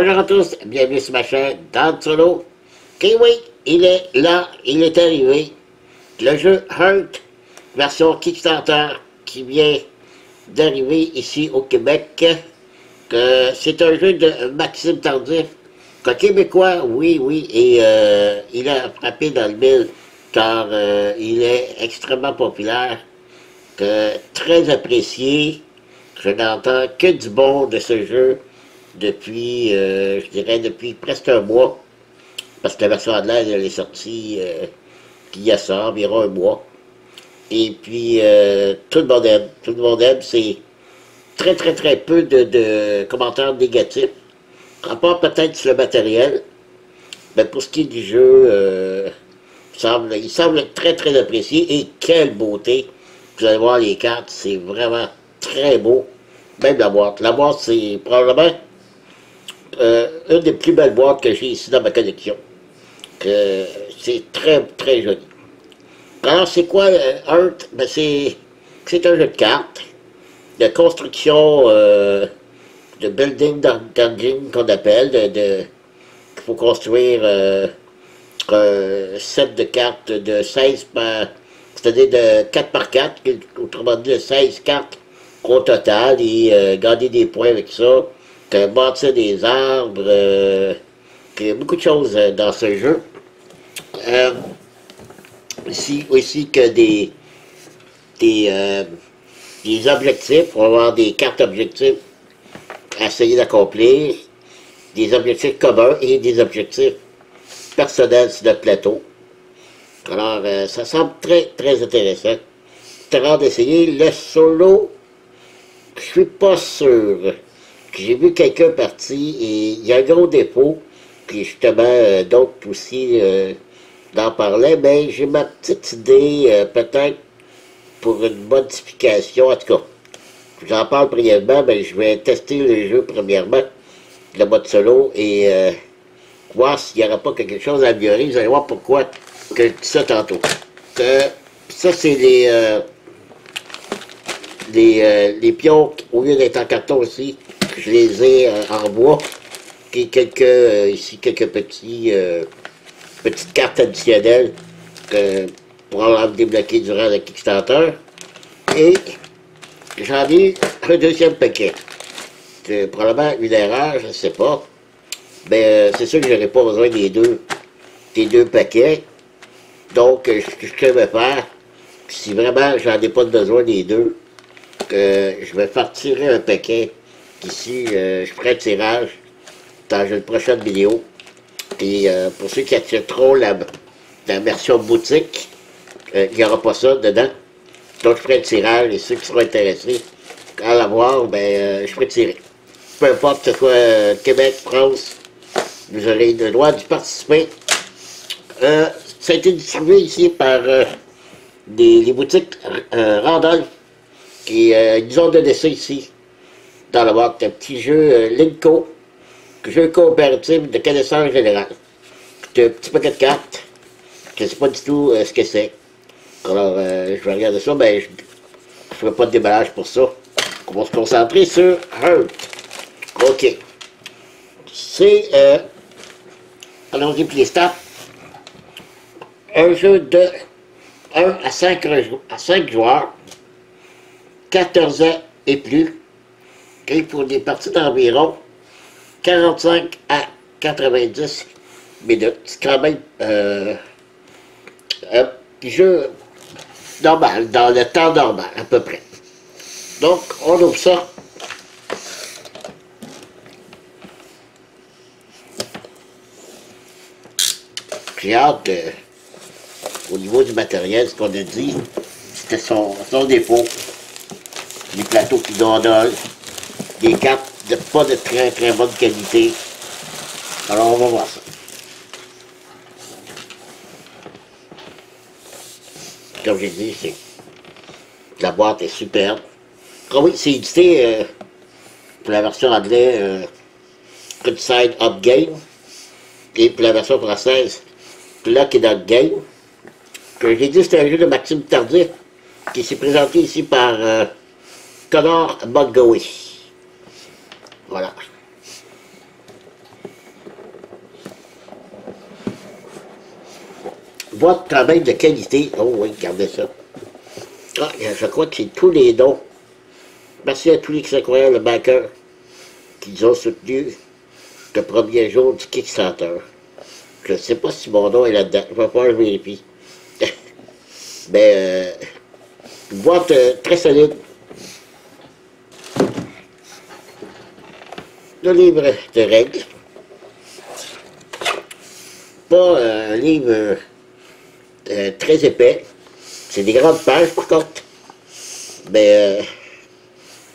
Bonjour à tous, bienvenue sur ma chaîne Dan Solo. Ok, oui, il est là, il est arrivé. Le jeu Heart, version Kickstarter, qui vient d'arriver ici au Québec. C'est un jeu de Maxime Tardif, qu'un Québécois, oui, et il a frappé dans le mille, car il est extrêmement populaire, très apprécié. Je n'entends que du bon de ce jeu depuis, je dirais, depuis presque un mois, parce que la version anglaise, elle est sortie il y a ça, environ un mois. Et puis, tout le monde aime, c'est très peu de commentaires négatifs, à part peut-être sur le matériel, mais pour ce qui est du jeu, il semble être très apprécié, et quelle beauté! Vous allez voir les cartes, c'est vraiment très beau, même la boîte. La boîte, c'est probablement une des plus belles boîtes que j'ai ici dans ma collection. C'est très joli. Alors, c'est quoi Heart? Ben, c'est un jeu de cartes, de construction, de building dungeon qu'on appelle, il faut construire un set de cartes de 16 par, c'est-à-dire de 4 par 4, autrement dit de 16 cartes au total, et gagner des points avec ça, bâtir des arbres, il y a beaucoup de choses dans ce jeu. Ici aussi que des objectifs, on va avoir des cartes objectifs à essayer d'accomplir, des objectifs communs et des objectifs personnels sur notre plateau. Alors, ça semble très intéressant. C'est rare d'essayer. Le solo, je suis pas sûr. J'ai vu quelqu'un parti et il y a un gros défaut, puis justement, d'autres aussi d'en parlaient, mais j'ai ma petite idée, peut-être, pour une modification. En tout cas, j'en parle brièvement, mais je vais tester le jeu premièrement, le mode solo, et voir s'il n'y aura pas quelque chose à améliorer. Vous allez voir pourquoi que je dis ça tantôt. Ça, c'est les pions, au lieu d'être en carton aussi, je les ai en bois. Et ici, quelques petites cartes additionnelles pour avoir débloqué durant le Kickstarter. Et j'en ai un deuxième paquet. C'est probablement une erreur, je ne sais pas. Mais c'est sûr que je n'aurai pas besoin des deux paquets. Donc, ce que je vais faire, si vraiment j'en ai pas besoin des deux, je vais faire tirer un paquet. Ici, je ferai un tirage dans une prochaine vidéo. Et pour ceux qui achèteront la version boutique, il n'y aura pas ça dedans. Donc je ferai un tirage, et ceux qui seront intéressés à l'avoir, ben, je ferai tirer. Peu importe que ce soit Québec, France, vous aurez le droit d'y participer. Ça a été distribué ici par les boutiques Randolph, qui nous ont donné ça ici, dans la boîte. Un petit jeu Linko, jeu coopératif de connaissance générale. C'est un petit paquet de cartes. Je ne sais pas du tout ce que c'est. Alors, je vais regarder ça, mais je ne ferai pas de déballage pour ça. On va se concentrer sur Heart. OK. C'est, allons-y pour les stats. Un jeu de 1 à 5 joueurs, 14 ans et plus, et pour des parties d'environ 45 à 90 minutes. C'est quand même un jeu normal, dans le temps normal, à peu près. Donc, on ouvre ça. J'ai hâte, au niveau du matériel, ce qu'on a dit, c'était son défaut. Les plateaux qui gondolent, des cartes pas de très bonne qualité. Alors, on va voir ça. Comme j'ai dit, la boîte est superbe. Ah oui, c'est édité pour la version anglaise Good Side Up Game, et pour la version française Luck in Up Game. Comme j'ai dit, c'est un jeu de Maxime Tardif qui s'est présenté ici par Connor Montgomery. Voilà. boîte quand même de qualité. Oh oui, regardez ça. Ah, je crois que c'est tous les dons. Merci à tous les incroyables backers qui nous ont soutenus le premier jour du Kickstarter. Je ne sais pas si mon nom est là-dedans. Je vais pas le vérifier. Mais, une boîte très solide. Le livre de règles. Pas un livre très épais. C'est des grandes pages par contre. Mais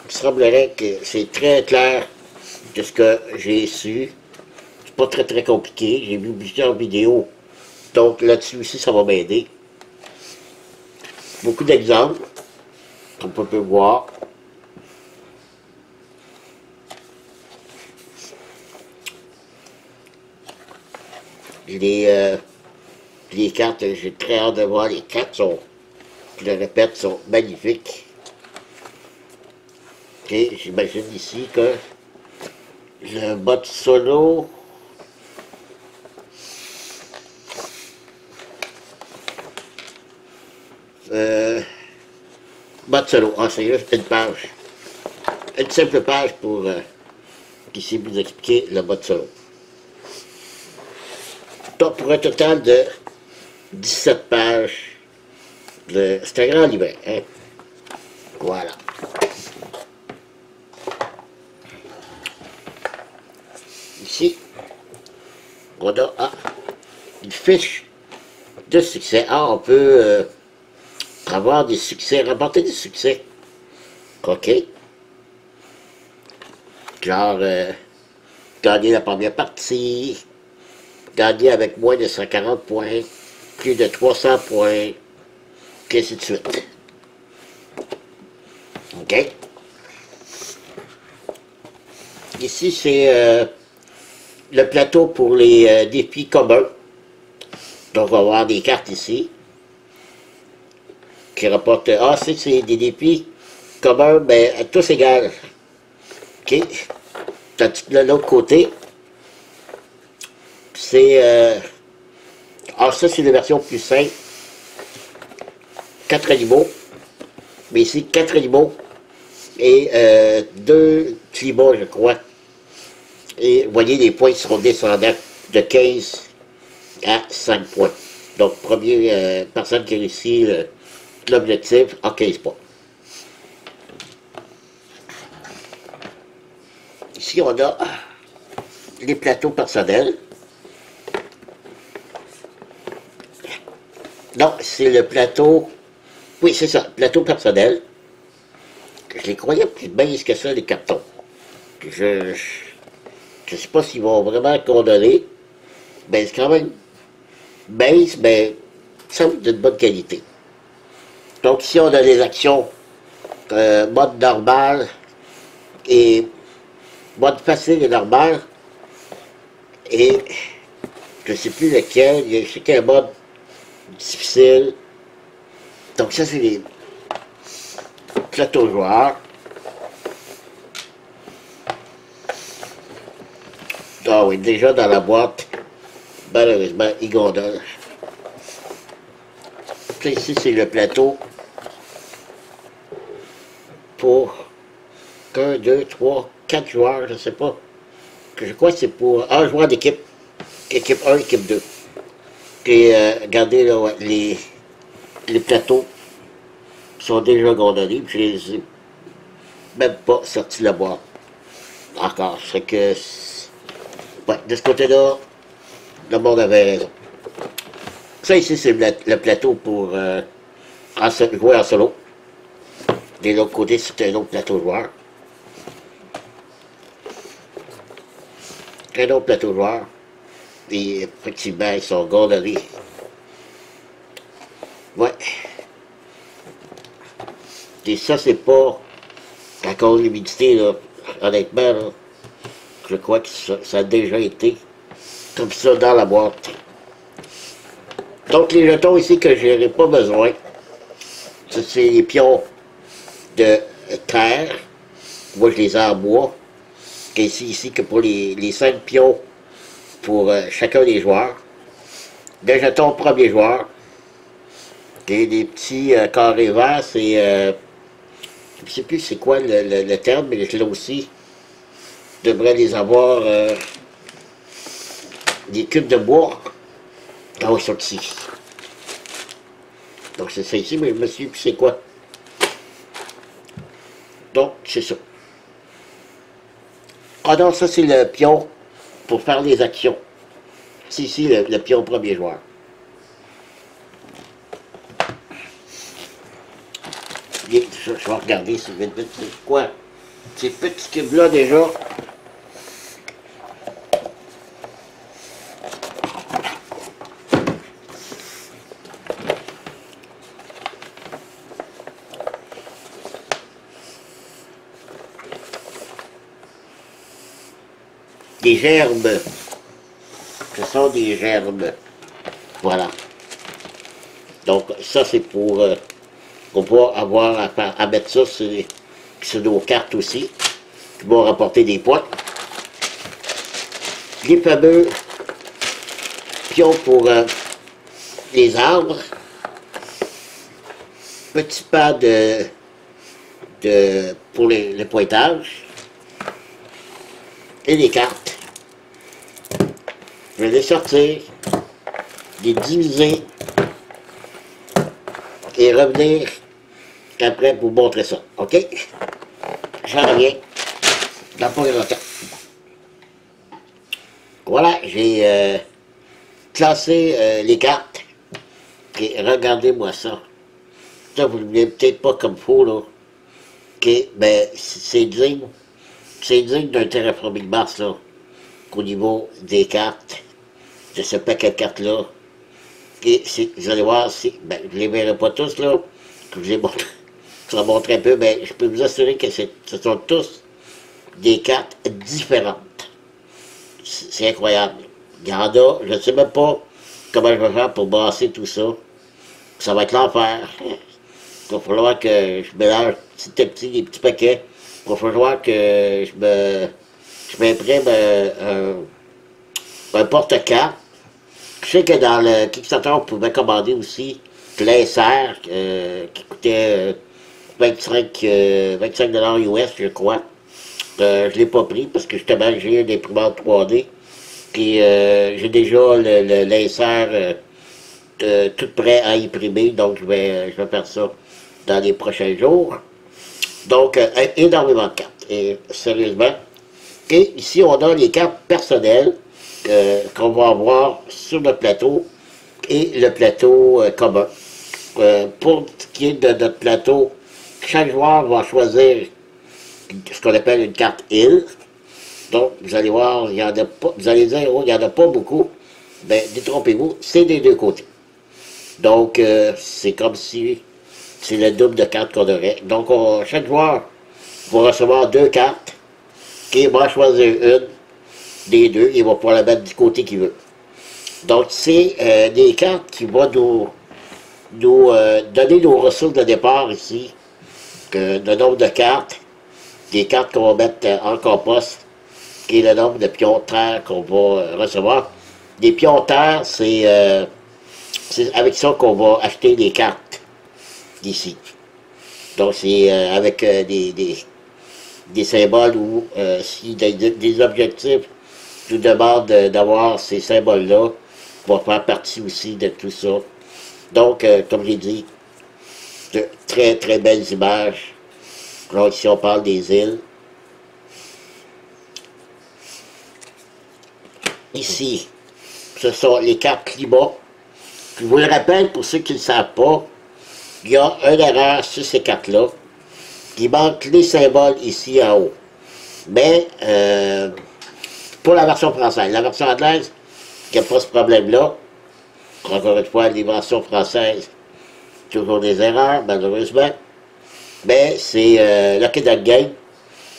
il semblerait que c'est très clair de ce que j'ai su. C'est pas très compliqué. J'ai vu plusieurs vidéos. Donc là-dessus aussi, ça va m'aider. Beaucoup d'exemples, comme on peut voir. Les cartes, j'ai très hâte de voir. Les cartes sont, je le répète, sont magnifiques. Ok, j'imagine ici que le mode solo. Mode solo. Ah, c'est juste une page. Une simple page pour ici vous expliquer le mode solo. Donc, pour un total de 17 pages. C'est un grand livret, hein? Voilà. Ici, on a une fiche de succès. Ah, on peut avoir des succès, remporter des succès. OK. Genre, gagner la première partie, gagner avec moins de 140 points, plus de 300 points, et ainsi de suite. OK. Ici, c'est le plateau pour les défis communs. Donc, on va avoir des cartes ici qui rapportent... Ah, c'est des défis communs, mais à tous égales. OK. Tandis que de l'autre côté, c'est... Ah, ça, c'est la version plus simple. 4 animaux. Mais ici, 4 animaux et 2 climats, je crois. Et vous voyez, les points seront descendants de 15 à 5 points. Donc, première personne qui réussit l'objectif en 15 points. Ici, on a les plateaux personnels. Non, c'est le plateau... Oui, c'est ça, plateau personnel. Je les croyais plus minces que ça, les cartons. Je ne sais pas s'ils vont vraiment condamner. Mais c'est quand même mince, mais ça semble d'une bonne qualité. Donc ici, on a les actions mode normal et mode facile et normal. Et je ne sais plus lequel. Je sais qu'il y a un mode difficile. Donc ça, c'est les plateaux joueurs. Ah oui, déjà dans la boîte, malheureusement, il gondole. Puis ici, c'est le plateau pour 1, 2, 3, 4 joueurs, je ne sais pas. Je crois que c'est pour un joueur d'équipe. Équipe 1, équipe 2. Et regardez là, ouais, les plateaux sont déjà gondolés, puis je les ai même pas sortis de la boîte. Encore. C'est que... Ouais, de ce côté-là, le monde avait raison. Ça ici, c'est le plateau pour jouer en solo. De l'autre côté, c'est un autre plateau joueur. Un autre plateau joueur. Et effectivement, ils sont gondolés. Ouais. Et ça, c'est pas à cause de l'humidité, là. Honnêtement, là, je crois que ça a déjà été comme ça dans la boîte. Donc, les jetons ici que je n'aurai pas besoin, c'est les pions de terre. Moi, je les ai en bois. Et ici que pour les 5 pions pour chacun des joueurs. Le jeton premier joueur, Et des petits carrés verts, c'est... je ne sais plus c'est quoi le terme, mais là aussi, je devrais les avoir... des cubes de bois. Ah oui, ils sont ici. Donc c'est ça ici, mais je me suis dit plus c'est quoi. Donc, c'est ça. Ah non, ça c'est le pion pour faire les actions. C'est ici le pion premier joueur. Bien, je vais regarder si vite vite c'est quoi. Ces petits cubes-là déjà. Des gerbes. Ce sont des gerbes. Voilà. Donc ça c'est pour on va avoir à mettre ça sur nos cartes aussi, qui vont rapporter des points. Les fameux pions pour les arbres. Petit pas pour le pointage. Et les cartes. Je vais les sortir, les diviser et revenir après pour vous montrer ça. OK? J'en reviens dans pas longtemps. Voilà, j'ai classé les cartes. Et regardez-moi ça. Ça, vous ne le voyez peut-être pas comme faux, là. OK, ben, c'est digne. C'est digne d'un terraforming Mars, là. Au niveau des cartes, de ce paquet de cartes-là. Et vous allez voir, ben, je ne les verrai pas tous, là, que je vous ai montré. Ça va montrer un peu, mais je peux vous assurer que ce sont tous des cartes différentes. C'est incroyable. Il y en a, je ne sais même pas comment je vais faire pour brasser tout ça. Ça va être l'enfer. Il va falloir que je mélange petit à petit des petits paquets. Il va falloir que je m'imprime un porte-carte. Je sais que dans le Kickstarter, on pouvait commander aussi l'insert qui coûtait 25 $ US, je crois. Je ne l'ai pas pris parce que justement, j'ai une imprimante 3D. Puis j'ai déjà l'insert tout prêt à imprimer, donc je vais faire ça dans les prochains jours. Donc, énormément de cartes, et sérieusement. Et ici, on a les cartes personnelles qu'on va avoir sur le plateau et le plateau commun. Pour ce qui est de notre plateau, chaque joueur va choisir ce qu'on appelle une carte île. Donc, vous allez voir, il y en a pas, vous allez dire, oh, il n'y en a pas beaucoup. Ben, détrompez-vous, c'est des deux côtés. Donc, c'est comme si c'est le double de cartes qu'on aurait. Donc, chaque joueur va recevoir deux cartes et va choisir une des deux, il va pouvoir la mettre du côté qu'il veut. Donc, c'est des cartes qui vont nous donner nos ressources de départ ici, le nombre de cartes, des cartes qu'on va mettre en compost, et le nombre de pions de terre qu'on va recevoir. Les pions de terre, c'est avec ça qu'on va acheter des cartes d'ici. Donc, c'est avec des symboles ou si des objectifs nous demandent d'avoir ces symboles-là, va faire partie aussi de tout ça. Donc, comme j'ai dit, de très très belles images. Donc, ici on parle des îles. Ici, ce sont les cartes climat. Je vous le rappelle, pour ceux qui ne le savent pas, il y a une erreur sur ces cartes-là. Il manque les symboles ici en haut. Mais, pour la version française. La version anglaise, il n'y a pas ce problème-là. Encore une fois, les versions françaises, toujours des erreurs, malheureusement. Mais c'est Lockheed Game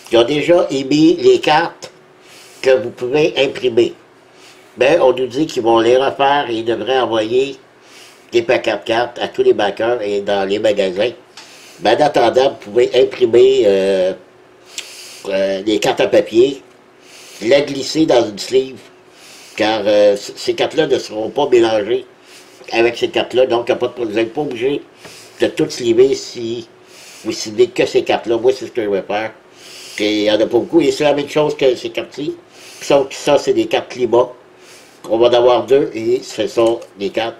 qui ont déjà émis les cartes que vous pouvez imprimer. Mais on nous dit qu'ils vont les refaire et ils devraient envoyer des paquets de cartes à tous les backers et dans les magasins. Mais en attendant, vous pouvez imprimer les cartes à papier, les glisser dans une sleeve, car ces cartes-là ne seront pas mélangées avec ces cartes-là. Donc, vous n'êtes pas obligé de tout sliver si vous ciblez que ces cartes-là. Moi, c'est ce que je vais faire. Et il n'y en a pas beaucoup. Et c'est la même chose que ces cartes-ci. Sauf que ça, c'est des cartes climat. On va en avoir deux et ce sont des cartes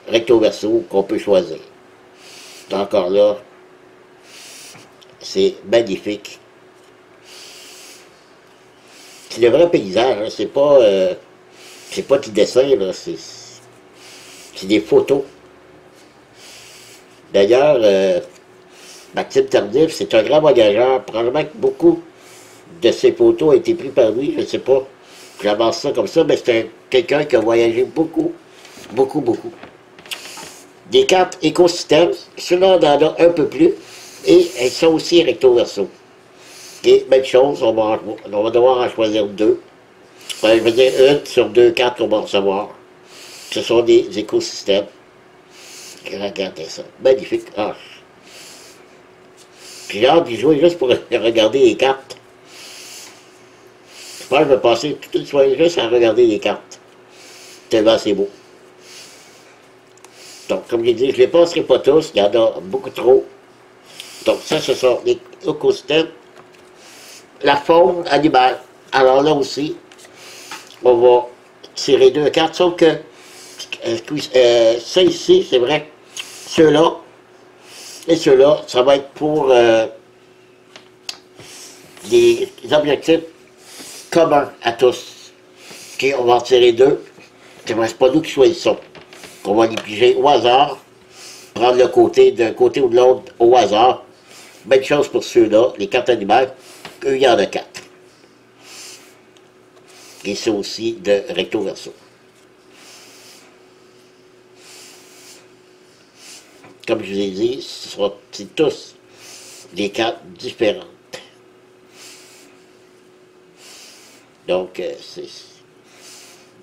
recto verso qu'on peut choisir. Encore là, c'est magnifique. C'est le vrai paysage, hein. C'est pas du dessin, là, c'est des photos. D'ailleurs, Maxime Tardif, c'est un grand voyageur. Probablement que beaucoup de ses photos ont été prises par lui, je ne sais pas. J'avance ça comme ça, mais c'est quelqu'un qui a voyagé beaucoup, beaucoup, beaucoup. Des cartes écosystèmes, ceux-là, on en a un peu plus, et elles sont aussi recto-verso. Et même chose, on va devoir en choisir deux. Enfin, je veux dire, une sur deux cartes qu'on va recevoir. Ce sont des écosystèmes. Regardez ça, magnifique. Ah. J'ai hâte d'y jouer juste pour regarder les cartes. Je pense que je vais passer toute une soirée juste à regarder les cartes. Tellement c'est beau. Donc, comme j'ai dit, je ne les passerai pas tous, il y en a beaucoup trop. Donc, ça, ce sont les écosystèmes. La faune animale. Alors là aussi, on va tirer deux cartes, sauf que ça ici, c'est vrai, ceux-là et ceux-là, ça va être pour des objectifs communs à tous. OK, on va en tirer deux. C'est pas nous qui choisissons. On va les piger au hasard, prendre le côté d'un côté ou de l'autre au hasard. Même chose pour ceux-là, les cartes animales, eux, il y en a quatre. Et c'est aussi de recto verso. Comme je vous ai dit, c'est tous des cartes différentes. Donc, c'est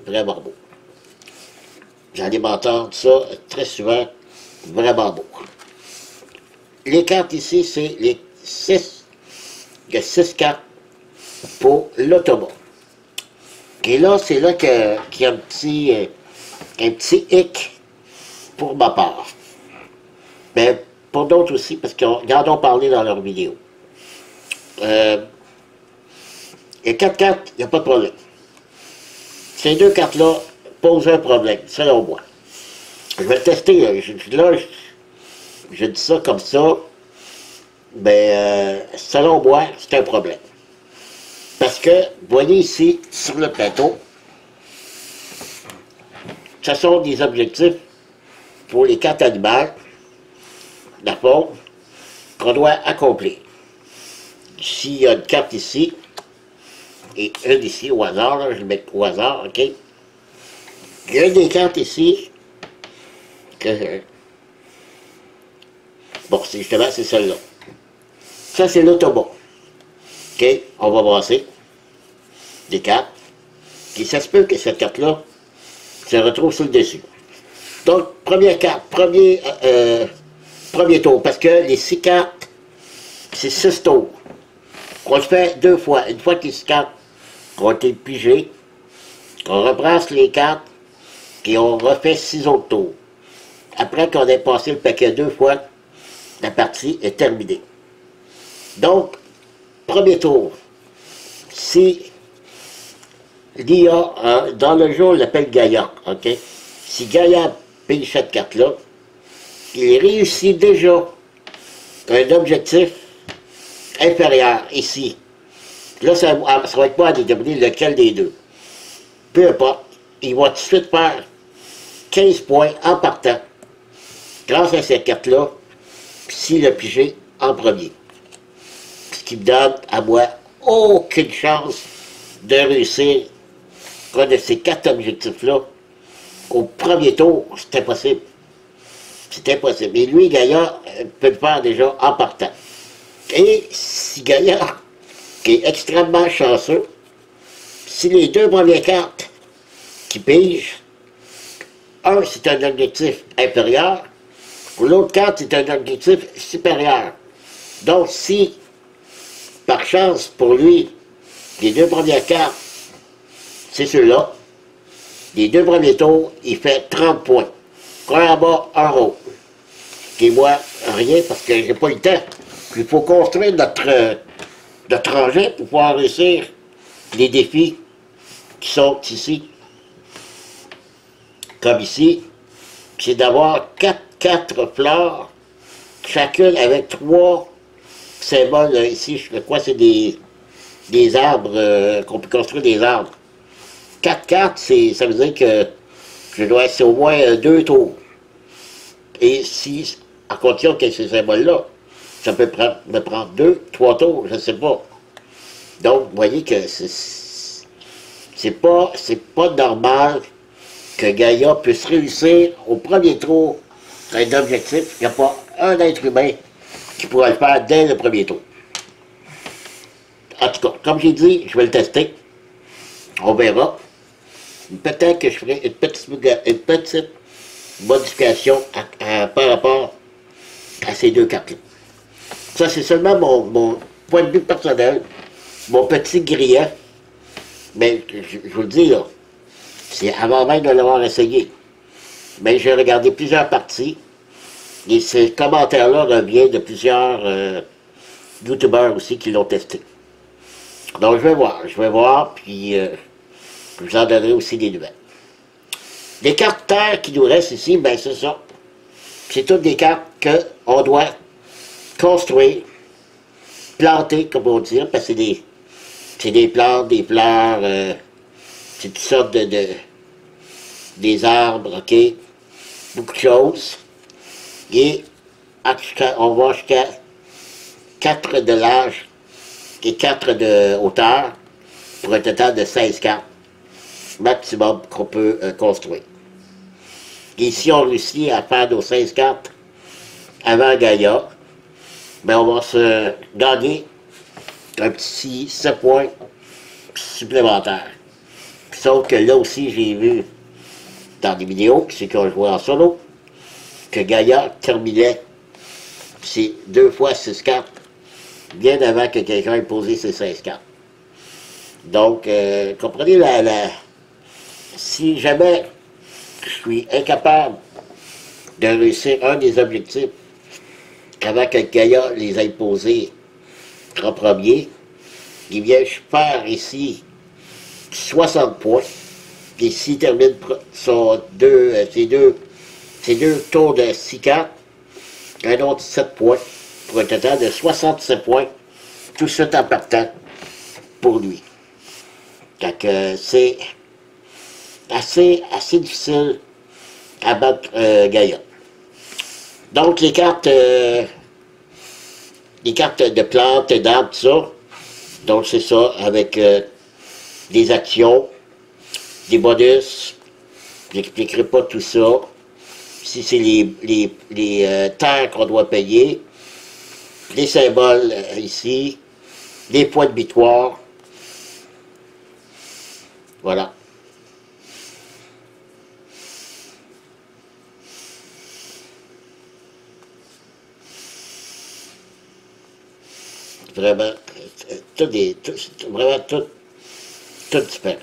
vraiment beau. Vous allez m'entendre ça très souvent, vraiment beau. Les cartes ici, c'est les 6. Il y a 6 cartes pour l'autobot. Et là, c'est là qu'il y a un petit hic pour ma part. Mais pour d'autres aussi, parce qu'ils en ont parlé dans leur vidéo. Les 4 cartes, il n'y a pas de problème. Ces deux cartes-là posent un problème, selon moi. Je vais le tester, là, je dis ça comme ça, mais selon moi, c'est un problème. Parce que, vous voyez ici, sur le plateau, ce sont des objectifs pour les cartes animales, la faune, qu'on doit accomplir. S'il y a une carte ici, et une ici au hasard, là, je vais mettre au hasard, OK? Il y a une des cartes ici, que... Bon, justement, c'est celle-là. Ça, c'est l'autobot. OK? On va brasser des cartes. Et ça se peut que cette carte-là se retrouve sur le dessus. Donc, première carte, premier tour, parce que les 6 cartes, c'est 6 tours. On le fait 2 fois. Une fois que les 6 cartes ont été pigées, on rebrasse les cartes et on refait 6 autres tours. Après qu'on ait passé le paquet 2 fois, la partie est terminée. Donc, premier tour. Si l'IA, dans le jeu, on l'appelle Gaïa, OK? Si Gaïa pige cette carte-là, il réussit déjà un objectif inférieur, ici. Là, ça va être pas à déterminer lequel des deux. Peu importe, il va tout de suite faire 15 points en partant, grâce à cette carte-là, s'il a pigé en premier. Ce qui me donne à moi aucune chance de réussir un de ces 4 objectifs-là. Au premier tour, c'est impossible. C'est impossible. Et lui, Gaïa, peut le faire déjà en partant. Et si Gaïa, qui est extrêmement chanceux, si les 2 premières cartes qui pigent, un, c'est un objectif inférieur, ou l'autre carte, c'est un objectif supérieur. Donc, si, par chance pour lui, les 2 premières cartes, c'est ceux-là, les 2 premiers tours, il fait 30 points. un en bas, un en haut. Et moi, rien, parce que j'ai pas eu le temps. Puis il faut construire notre rangée pour pouvoir réussir les défis qui sont ici. Comme ici, c'est d'avoir quatre fleurs, chacune avec 3 symboles. Ici, je sais quoi, c'est des arbres, qu'on peut construire des arbres. 4 cartes, ça veut dire que je dois être au moins 2 tours. Et si, à condition qu'il y ait ces symboles-là, ça peut me prendre 2, 3 tours, je ne sais pas. Donc, vous voyez que c'est pas normal que Gaïa puisse réussir au premier tour un objectif. Il n'y a pas un être humain qui pourra le faire dès le premier tour. En tout cas, comme j'ai dit, je vais le tester. On verra. Peut-être que je ferai une petite modification par rapport à ces 2 cartes-là. Ça, c'est seulement mon point de vue personnel, mon petit grief. Mais je vous le dis, là, c'est avant même de l'avoir essayé. Mais j'ai regardé plusieurs parties, et ce commentaire-là revient de plusieurs youtubeurs aussi qui l'ont testé. Donc je vais voir, puis je vous en donnerai aussi des nouvelles. Les cartes terre qui nous restent ici, ben c'est ça. C'est toutes des cartes qu'on doit construire, planter, comme on dit, parce que c'est des plantes, des fleurs, c'est toutes sortes des arbres, ok? Beaucoup de choses. Et on va jusqu'à 4 de large et 4 de hauteur pour un total de 16 cartes maximum qu'on peut construire. Et si on réussit à faire nos 16 cartes avant Gaïa, ben on va se gagner un petit 7 points supplémentaires. Sauf que là aussi, j'ai vu dans des vidéos, ceux qui ont joué en solo, que Gaïa terminait ses 2 fois 6 cartes bien avant que quelqu'un ait posé ses 16 cartes. Donc, comprenez si jamais je suis incapable de réussir un des objectifs avant que Gaïa les ait posés en premier, eh bien, je perds ici 60 points. Et s'il termine ses deux tours de 6 cartes, un autre 7 points, pour un total de 67 points, tout ça en partant pour lui. Donc, c'est assez difficile à battre Gaïa. Donc, les cartes de plantes, d'arbres, tout ça, donc c'est ça, avec des actions, des bonus, je n'expliquerai pas tout ça. Si c'est les terres qu'on doit payer, les symboles ici, les points de victoire. Voilà. Vraiment, vraiment tout différent.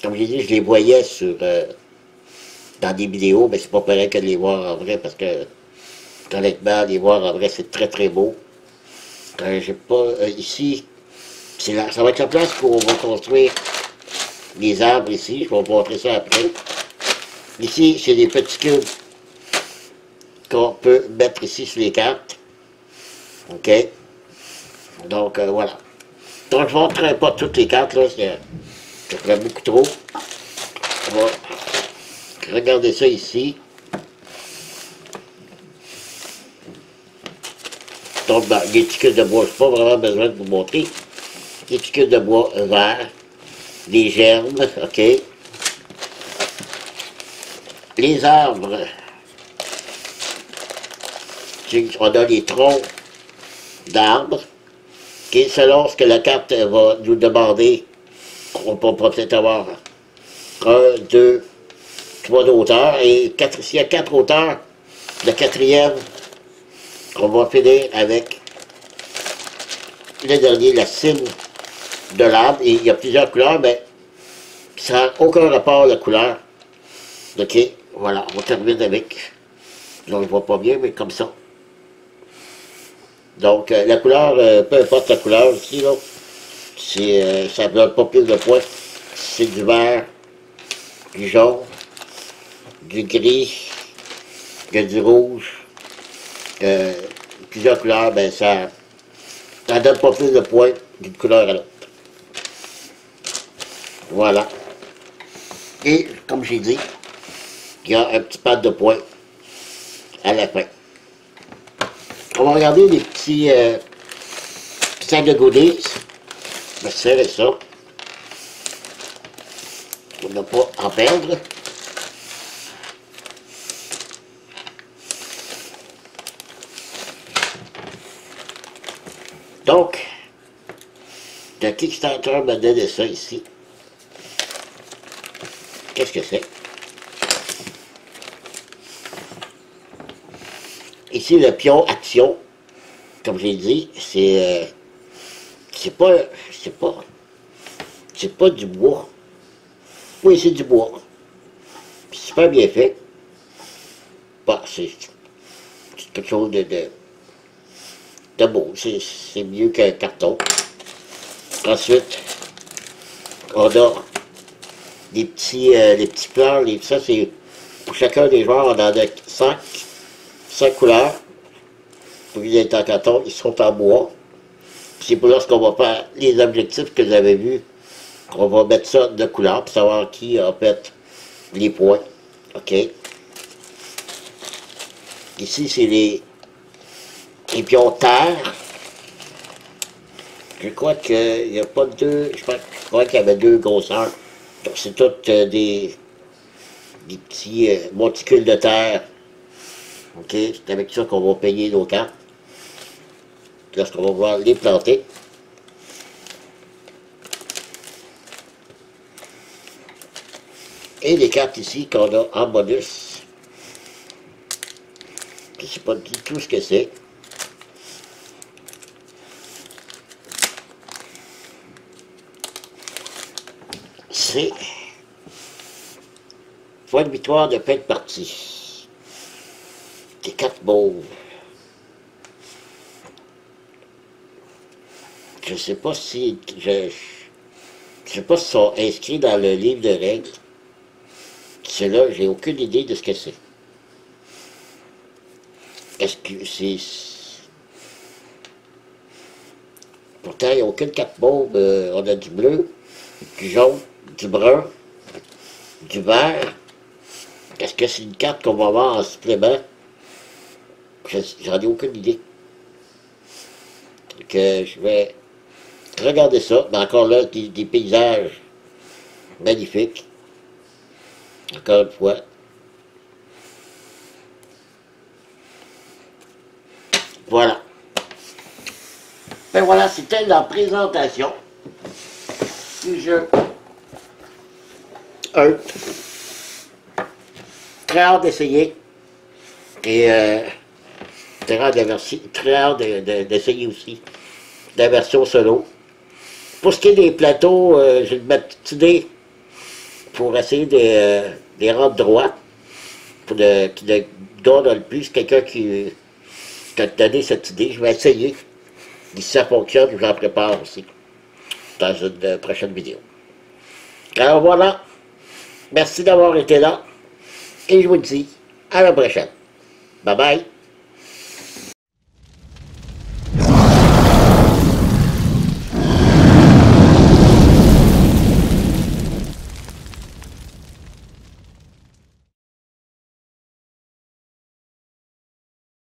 Comme j'ai dit, je les voyais dans des vidéos, mais c'est pas pareil que de les voir en vrai, parce que, honnêtement, les voir en vrai, c'est très très beau. J'ai pas, ici, ça va être la place où on va construire les arbres ici, je vais vous montrer ça après. Ici, c'est des petits cubes qu'on peut mettre ici sur les cartes. OK? Donc, voilà. Donc, je ne montrerai pas toutes les cartes, là, ça ferait beaucoup trop. On va regarder ça ici. Donc, ben, les tickets de bois, je n'ai pas vraiment besoin de vous montrer. Les tickets de bois verts, les germes, OK? Les arbres, on a les troncs d'arbres, qui, selon ce que la carte va nous demander, on peut peut-être avoir 1, 2, 3 d'auteurs, et s'il y a 4 auteurs, le 4e, on va finir avec le dernier, la cime de l'arbre, et il y a plusieurs couleurs, mais ça n'a aucun rapport à la couleur. Ok, voilà, on termine avec. Là, on ne voit pas bien, mais comme ça. Donc, la couleur, peu importe la couleur ici, là, ça ne donne pas plus de points. C'est du vert, du jaune, du gris, du rouge, euh, plusieurs couleurs, ben ça ne donne pas plus de points d'une couleur à l'autre. Voilà. Et, comme j'ai dit, il y a un petit pad de points à la fin. On va regarder les petits sacs de goodies. Je vais serrer ça. Pour ne pas en perdre. Donc, le Kickstarter m'a donné ça ici. Qu'est-ce que c'est? Ici, le pion action, comme j'ai dit, c'est pas du bois. Oui, c'est du bois. C'est super bien fait. Bah, c'est quelque chose de beau. C'est mieux qu'un carton. Ensuite, on a les petits plans. Ça, c'est pour chacun des joueurs, on en a 5 couleurs. Pour qu'ils aient en carton, ils sont en bois. C'est pour lorsqu'on va faire les objectifs que vous avez vus, qu'on va mettre ça de couleur pour savoir qui a fait les points. OK. Ici, c'est les pions terre. Je crois qu'il n'y a pas deux. Je crois qu'il y avait 2 grosseurs. Donc, c'est toutes des petits monticules de terre. OK. C'est avec ça qu'on va payer nos cartes. Lorsqu'on va pouvoir les planter. Et les cartes ici qu'on a en bonus. Je ne sais pas du tout ce que c'est. C'est fois de victoire de fin de partie. Des 4 mauves. Je sais pas si je sais pas si sont inscrits dans le livre de règles. Ceux-là, j'ai aucune idée de ce que c'est. Est-ce que c'est... Pourtant, il n'y a aucune carte mauve. On a du bleu, du jaune, du brun, du vert. Est-ce que c'est une carte qu'on va avoir en supplément? J'en ai aucune idée. Donc, je vais regarder ça. Mais encore là, des paysages magnifiques. Encore une fois. Voilà. Ben voilà, c'était la présentation du jeu Earth. Très hâte d'essayer. Et très hâte d'essayer aussi la version solo. Pour ce qui est des plateaux, j'ai une petite idée pour essayer de les rendre droits. Qui donne le plus quelqu'un qui t'a donné cette idée. Je vais essayer. Si ça fonctionne, je j'en prépare aussi dans une prochaine vidéo. Alors voilà. Merci d'avoir été là. Et je vous dis à la prochaine. Bye bye.